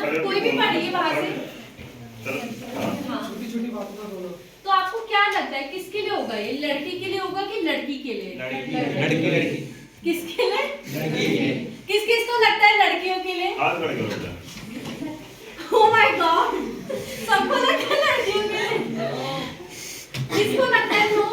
ना, कोई भी पढ़िए बाहर से। हाँ, छोटी बातों का बोलो। तो आपको क्या लगता है किसके लिए होगा ये, लड़के के लिए होगा कि लड़की के लिए? लड़की। किसके लिए? लड़की। किस किस को लगता है लड़कियों के लिए? हाथ खड़े करो बेटा। Oh my God! सबको लगता है लड़कियों के लिए। किसको लगता है नो?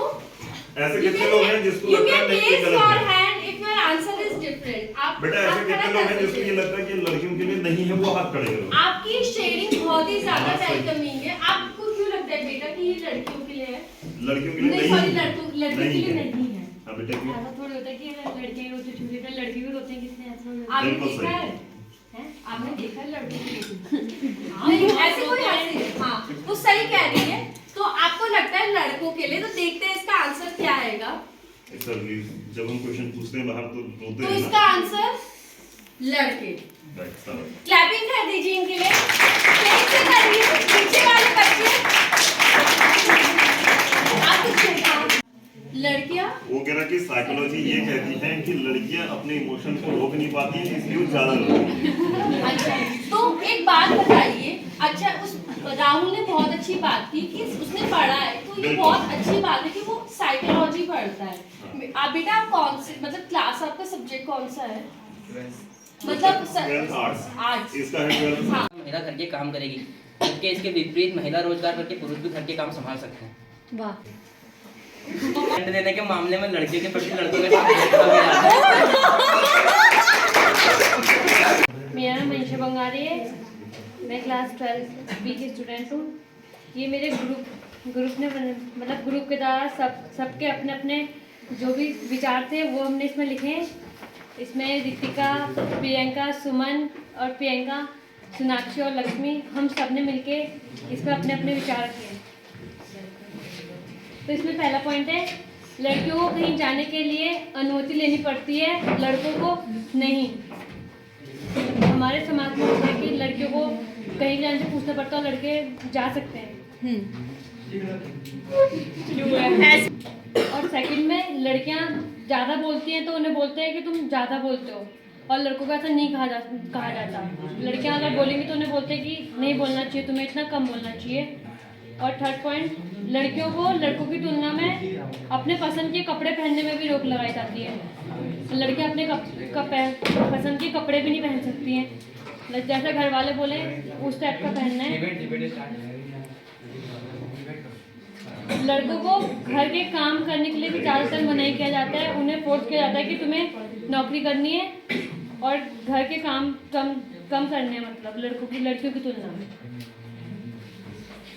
ऐसे कितने लोग हैं जिसको You लगता can है नहीं ये raise गलत your है? hand if your answer is different. आप बेटा ऐसे आप कितने खड़ा लोग कर हैं जिसको सकते ये लगता है कि लड़कियों के लिए नहीं है, वो हाथ खड़े करो। आपकी शेयरिंग बहुत ही ज्यादा हाँ, सही। वेलकमिंग है। आपको क्यों लगता है बेटा कि ये लड़कियों के लिए है? लड़कियों के लिए नहीं, नहीं सॉरी, है। लड़कियों के लिए नहीं है। हाँ बेटा क्यों? ऐसा थोड़ी होता है कि लड़के रोते छुट्टी पे लड़के भी रोते हैं कितने ऐसा हो आपने बिल्कुल देखा सही। है? हैं? आपने देखा है लड़कों को? नहीं, ऐसे कोई ऐसे हाँ, वो सही कह रही है। तो आपको लगता है लड़कों के लिए, तो देखते हैं इसका आंसर क्या आएगा। सर जब हम क्वेश्चन पूछते हैं बाहर तो रोते तो हैं इसका ना। आंसर लड़के। Right sir. क्लैपिंग कर दीजिए इनके लिए। तेज से करिए, पीछे वाले बच्चे। आप कुछ हाँ। लड़कियां वो कह रहा कि साइकोलॉजी ये कहती है कि लड़कियां अपने इमोशन को रोक नहीं पाती हैं, इसलिए वो ज्यादा रोती हैं। अच्छा, तो एक बात बताइए। अच्छा, उस राहुल ने बहुत अच्छी बात की कि उसने पढ़ा है, तो ये बिल्कुल। बहुत अच्छी बात है कि वो साइकोलॉजी पढ़ता है। आप बेटा आप कौन से मतलब क्लास, आपका सब्जेक्ट कौन सा है? मतलब 12th आर्ट्स। आर्ट्स। इसका है 12th। हाँ। महिला घर के काम करेगी, जबकि इसके विपरीत महिला रोजगार करके पुरुष भी घर के काम संभाल सकते हैं। वाह। दंड देने के मामले में लड़कियों के प्रति लड़कों के साथ भेदभाव किया जाता है। मेरा नाम मनीषा बंगारी है। मैं क्लास 12 बी की स्टूडेंट हूँ। ये मेरे ग्रुप ने मतलब ग्रुप के द्वारा सबके अपने अपने जो भी विचार थे वो हमने इसमें लिखे हैं। इसमें रितिका, प्रियंका, सुमन और प्रियंका, सोनाक्षी और लक्ष्मी, हम सब ने मिलके इसमें अपने अपने विचार रखे हैं। तो इसमें पहला पॉइंट है, लड़कियों को कहीं जाने के लिए अनुमति लेनी पड़ती है, लड़कों को नहीं। हमारे समाज में होता है कि लड़कियों को कहीं भी जाने से पूछना पड़ता है, लड़के जा सकते हैं। और सेकंड में लड़कियां ज़्यादा बोलती हैं तो उन्हें बोलते हैं कि तुम ज़्यादा बोलते हो, और लड़कों को ऐसा नहीं कहा जाता। लड़कियां अगर बोलेंगी तो उन्हें बोलते हैं कि नहीं बोलना चाहिए, तुम्हें इतना कम बोलना चाहिए। और थर्ड पॉइंट, लड़कियों को लड़कों की तुलना में अपने पसंद के कपड़े पहनने में भी रोक लगाई जाती है। लड़कियां अपने पसंद के कपड़े भी नहीं पहन सकती हैं, जैसा घर वाले बोले उस टाइप का पहनना है। लड़कों को घर के काम करने के लिए भी ज़्यादातर मनाही किया जाता है। उन्हें फोर्स किया जाता है कि तुम्हें नौकरी करनी है और घर के काम कम करने हैं, मतलब लड़कियों की तुलना में।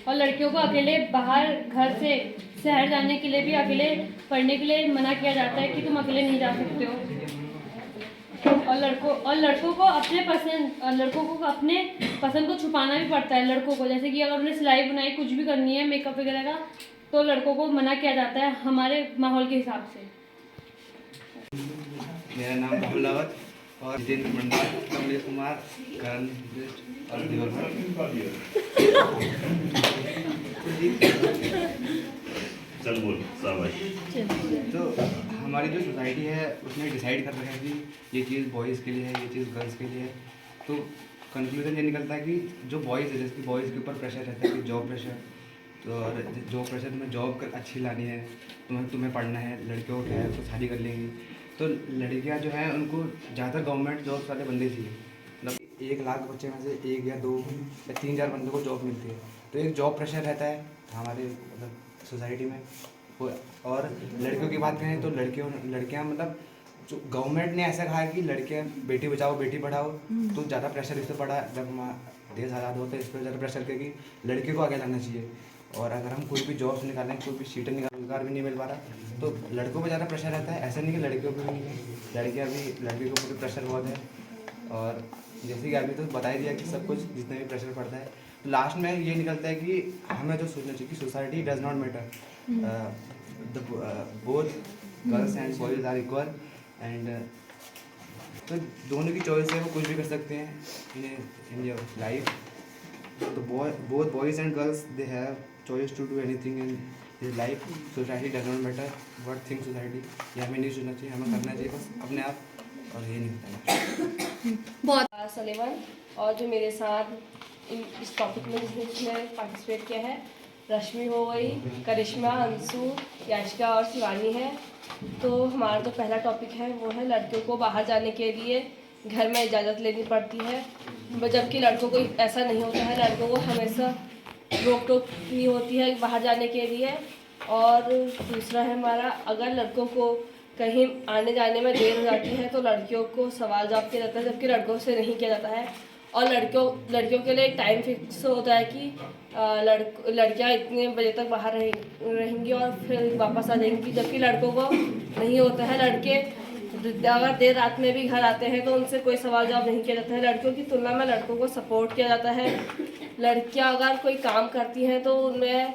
और लड़कियों को अकेले बाहर घर से शहर जाने के लिए भी, अकेले पढ़ने के लिए मना किया जाता है कि तुम अकेले नहीं जा सकते हो। और लड़कों को अपने पसंद को छुपाना भी पड़ता है लड़कों को। जैसे कि अगर उन्हें सिलाई बुनाई कुछ भी करनी है, मेकअप वगैरह का, तो लड़कों को मना किया जाता है हमारे माहौल के हिसाब से। मेरा नाम राहुल रावत और जितेंद्र मंडल, कमलेश कुमार, करण और चल बोल शाबाश। तो हमारी जो सोसाइटी है उसने डिसाइड कर रखा है कि ये चीज़ बॉयज़ के लिए है, ये चीज़ गर्ल्स के लिए है। तो कंक्लूजन ये निकलता है कि जो बॉयज़ है, जैसे कि बॉयज़ के ऊपर प्रेशर रहता है कि जॉब प्रेशर, तो और जॉब प्रेशर में जॉब अच्छी लानी है, तुम्हें पढ़ना है। लड़कियों को क्या है, तो शादी कर लेंगी। तो लड़कियां जो हैं उनको ज़्यादा गवर्नमेंट जॉब वाले बंदे चाहिए। मतलब 1 लाख बच्चे में से 1 या 2 या 3-4 बंदों को जॉब मिलती है। तो एक जॉब प्रेशर रहता है हमारे मतलब सोसाइटी में। और लड़कियों की बात करें तो लड़कियां मतलब जो गवर्नमेंट ने ऐसा कहा है कि लड़कियां बेटी बचाओ बेटी पढ़ाओ, तो ज़्यादा प्रेशर इस पर पड़ा। जब देश आज़ाद होता है इस पर ज़्यादा प्रेशर करके लड़की को आगे लाना चाहिए। और अगर हम कोई भी जॉब्स निकालें, कोई भी सीटें निकालें, रोजगार भी नहीं मिल पा रहा, तो लड़कों पर ज़्यादा प्रेशर रहता है। ऐसा नहीं कि लड़कियों पर भी नहीं है, लड़कियों के ऊपर प्रेशर बहुत है। और जैसे कि अभी तो बता ही दिया कि सब कुछ जितने भी प्रेशर पड़ता है, तो लास्ट में ये निकलता है कि हमें जो सोचना चाहिए कि society does not matter, both girls and boys are equal. And तो दोनों की चॉइस है, वो कुछ भी कर सकते हैं इन योर लाइफ। तो both boys and girls, they have choice to do anything in his life. Society does not matter what thinks society. ये हमें नहीं सोचना चाहिए, हमें करना चाहिए बस अपने आप और ये नहीं होता है। बहुत सलेमान और जो मेरे साथ इस टॉपिक में जिसने पार्टिसिपेट किया है, रश्मि हो गई, करिश्मा, अंशु, याशिका और शिवानी है। तो हमारा जो पहला टॉपिक है वो है लड़कियों को बाहर जाने के लिए घर में इजाज़त लेनी पड़ती है, जबकि लड़कों को ऐसा नहीं होता है। लड़कों को हमेशा रोक टोक नहीं होती है बाहर जाने के लिए। और दूसरा है हमारा, अगर लड़कों को कहीं आने जाने में देर हो जाती है तो लड़कियों को सवाल जवाब किया जाता है, जबकि लड़कों से नहीं किया जाता है। और लड़कियों के लिए एक टाइम फिक्स होता है कि लड़कियां इतने बजे तक बाहर रहेंगी और फिर वापस आ जाएंगी, जबकि लड़कों को नहीं होता है। लड़के अगर देर रात में भी घर आते हैं तो उनसे कोई सवाल जवाब नहीं किया जाता है। लड़कियों की तुलना में लड़कों को सपोर्ट किया जाता है। लड़कियां अगर कोई काम करती हैं तो उनमें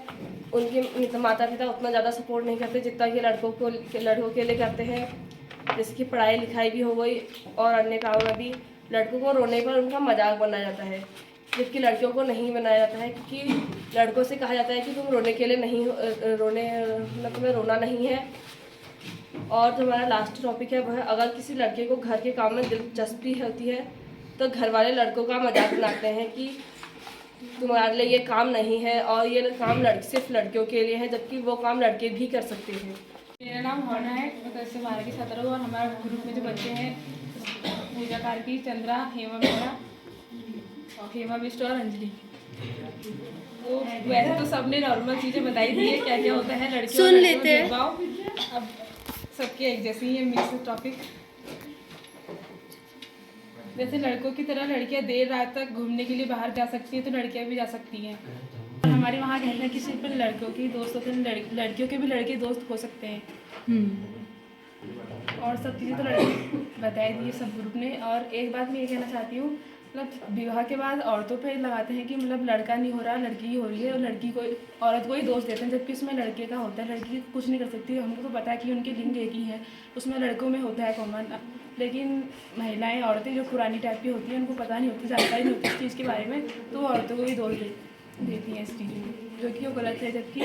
उनके माता पिता उतना ज़्यादा सपोर्ट नहीं करते जितना कि लड़कों के लिए करते हैं। जैसे कि पढ़ाई लिखाई भी हो गई और अन्य कामों में भी लड़कों को रोने पर उनका मजाक बनाया जाता है, जबकि लड़कियों को नहीं बनाया जाता है, क्योंकि लड़कों से कहा जाता है कि तुम रोने के लिए नहीं तुम्हें रोना नहीं है। और जो हमारा लास्ट टॉपिक है वह, अगर किसी लड़के को घर के काम में दिलचस्पी होती है तो घर वाले लड़कों का मजाक बनाते हैं कि तुम्हारे लिए ये काम नहीं है और ये काम सिर्फ लड़कियों के लिए है, जबकि वो काम लड़के भी कर सकते हैं। मेरा नाम होना है, मैं कल से 12 की छात्रा हूँ और हमारे ग्रुप में जो बच्चे हैं पूजा कार्की, चंद्रा, हेमा मेहरा, हेमा बिष्ट और अंजलि। तो वैसे तो सबने नॉर्मल चीज़ें बताई दी है क्या क्या होता है लड़कियों सुन लेते हैं। अब सबके एक जैसे ही है मिक्स टॉपिक। वैसे लड़कों की तरह लड़कियां देर रात तक घूमने के लिए बाहर जा सकती हैं तो लड़कियां भी जा सकती हैं। और हमारे वहाँ कहते हैं कि सिर्फ लड़कों के दोस्त होते हैं, लड़कियों के भी लड़के दोस्त हो सकते हैं। और सब चीज़ें तो लड़के बताई दी सब ग्रुप ने। और एक बात मैं ये कहना चाहती हूँ, मतलब विवाह के बाद औरतों पे लगाते हैं कि मतलब लड़का नहीं हो रहा, लड़की ही हो रही है, और लड़की को औरत को ही दोष देते हैं, जबकि उसमें लड़के का होता है। लड़की कुछ नहीं कर सकती। हमको तो पता है कि उनके लिंग एक ही है, उसमें लड़कों में होता है कॉमन। लेकिन महिलाएं, औरतें जो पुरानी टाइप की होती हैं उनको पता नहीं होती, जानकारी नहीं होती इस चीज़ के बारे में, तो वो औरतों को ही दोष देती हैं इस चीज़ में, जो कि वो गलत है। जबकि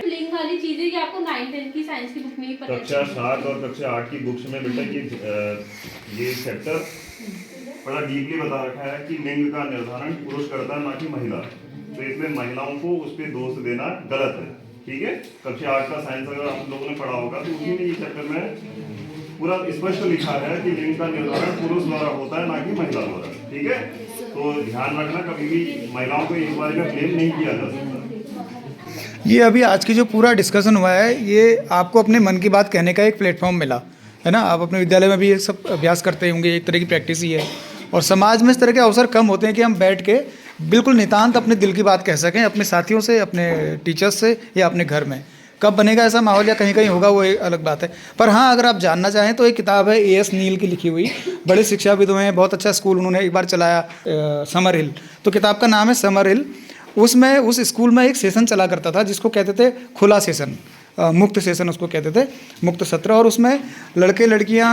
लिंग वाली चीज़ें कि आपको 9-10 की साइंस की बुक में ही पता कक्षा 7 और कक्षा 8 की बुक्स में बेटा ये चैप्टर बड़ा डीपली बता रखा है कि लिंग का निर्धारण पुरुष करता है, ना कि महिला। तो इसमें महिलाओं को उस पर दोष देना गलत है, ठीक है। कक्षा 8 का साइंस अगर आप लोगों ने पढ़ा होगा तो उसी में ये चैप्टर में पूरा स्पष्ट लिखा है कि लिंग का निर्धारण पुरुष द्वारा होता है, ना कि महिला द्वारा, ठीक है। तो ध्यान रखना, कभी भी महिलाओं को इस बारे में ब्लेम नहीं किया जा सकता। ये अभी आज की जो पूरा डिस्कशन हुआ है, ये आपको अपने मन की बात कहने का एक प्लेटफॉर्म मिला है ना। आप अपने विद्यालय में भी ये सब अभ्यास करते होंगे, एक तरह की प्रैक्टिस ही है। और समाज में इस तरह के अवसर कम होते हैं कि हम बैठ के बिल्कुल नितांत अपने दिल की बात कह सकें, अपने साथियों से, अपने टीचर्स से, या अपने घर में। कब बनेगा ऐसा माहौल या कहीं कहीं होगा वो एक अलग बात है। पर हाँ, अगर आप जानना चाहें तो एक किताब है A.S. नील की लिखी हुई, बड़े शिक्षाविदों हैं, बहुत अच्छा स्कूल उन्होंने एक बार चलाया, समर हिल। तो किताब का नाम है समर हिल। उसमें उस स्कूल में एक सेशन चला करता था जिसको कहते थे खुला सेशन, मुक्त सेशन उसको कहते थे, मुक्त सत्र। और उसमें लड़के लड़कियां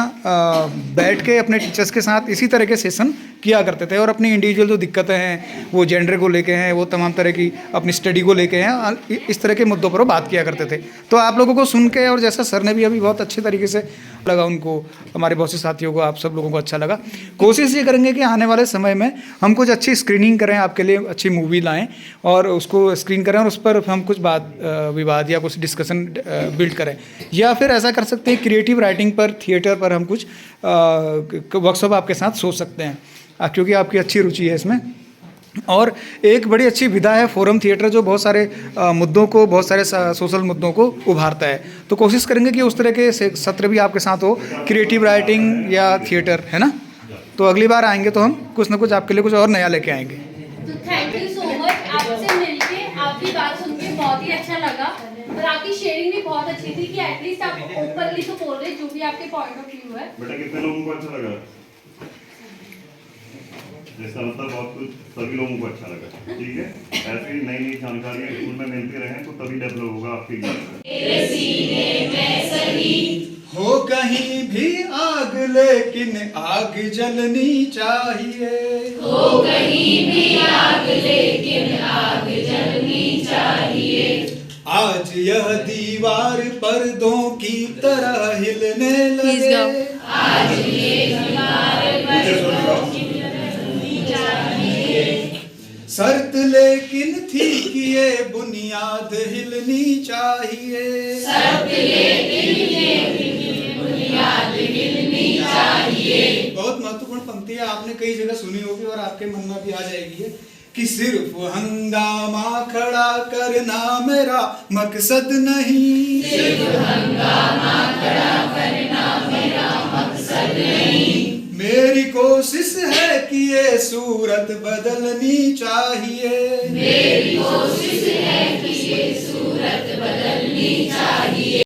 बैठ के अपने टीचर्स के साथ इसी तरह के सेशन किया करते थे और अपनी इंडिविजुअल जो दिक्कतें हैं, वो जेंडर को लेके हैं, वो तमाम तरह की अपनी स्टडी को लेके हैं, इस तरह के मुद्दों पर वो बात किया करते थे। तो आप लोगों को सुन के, और जैसा सर ने भी अभी बहुत अच्छे तरीके से लगा उनको, हमारे बहुत से साथियों को, आप सब लोगों को अच्छा लगा। कोशिश ये करेंगे कि आने वाले समय में हम कुछ अच्छी स्क्रीनिंग करें, आपके लिए अच्छी मूवी लाएँ और उसको स्क्रीन करें और उस पर हम कुछ बात विवाद या कुछ डिस्कशन बिल्ड करें। या फिर ऐसा कर सकते हैं, क्रिएटिव राइटिंग पर, थिएटर पर हम कुछ वर्कशॉप आपके साथ सोच सकते हैं, क्योंकि आपकी अच्छी रुचि है इसमें। और एक बड़ी अच्छी विधा है फोरम थिएटर, जो बहुत सारे मुद्दों को, बहुत सारे सोशल मुद्दों को उभारता है। तो कोशिश करेंगे कि उस तरह के सत्र भी आपके साथ हो, क्रिएटिव राइटिंग या थिएटर, है ना। तो अगली बार आएंगे तो हम कुछ ना कुछ आपके लिए कुछ और नया लेके आएंगे। तो थैंक यू सो मच, आपसे मिलके, आपकी बात सुन के बहुत ही अच्छा लगा। और आपकी शेयरिंग भी बहुत अच्छी थी कि एटलीस्ट आप ओपनली तो बोल रहे, जो भी आपके पॉइंट ऑफ व्यू है। बेटा कितने लोगों को अच्छा लगा? जैसा मतलब बहुत कुछ सभी लोगों को अच्छा लगा, ठीक है। ऐसी नई नई जानकारियाँ स्कूल में मिलती रहें तो तभी डेवलप होगा आपकी हो कहीं भी आग, लेकिन आग जलनी चाहिए। हो कहीं भी आग, लेकिन आग जलनी चाहिए। आज यह दीवार पर्दों की तरह हिलने लगे। ऊंचे स्वर में गाओ। शर्त लेकिन थी कि ये बुनियाद हिलनी चाहिए। बहुत महत्वपूर्ण पंक्ति है, आपने कई जगह सुनी होगी और आपके मन में भी आ जाएगी कि सिर्फ हंगामा खड़ा करना मेरा मकसद नहीं, मेरी कोशिश है कि ये सूरत बदलनी चाहिए। मेरी कोशिश है कि ये सूरत बदलनी चाहिए।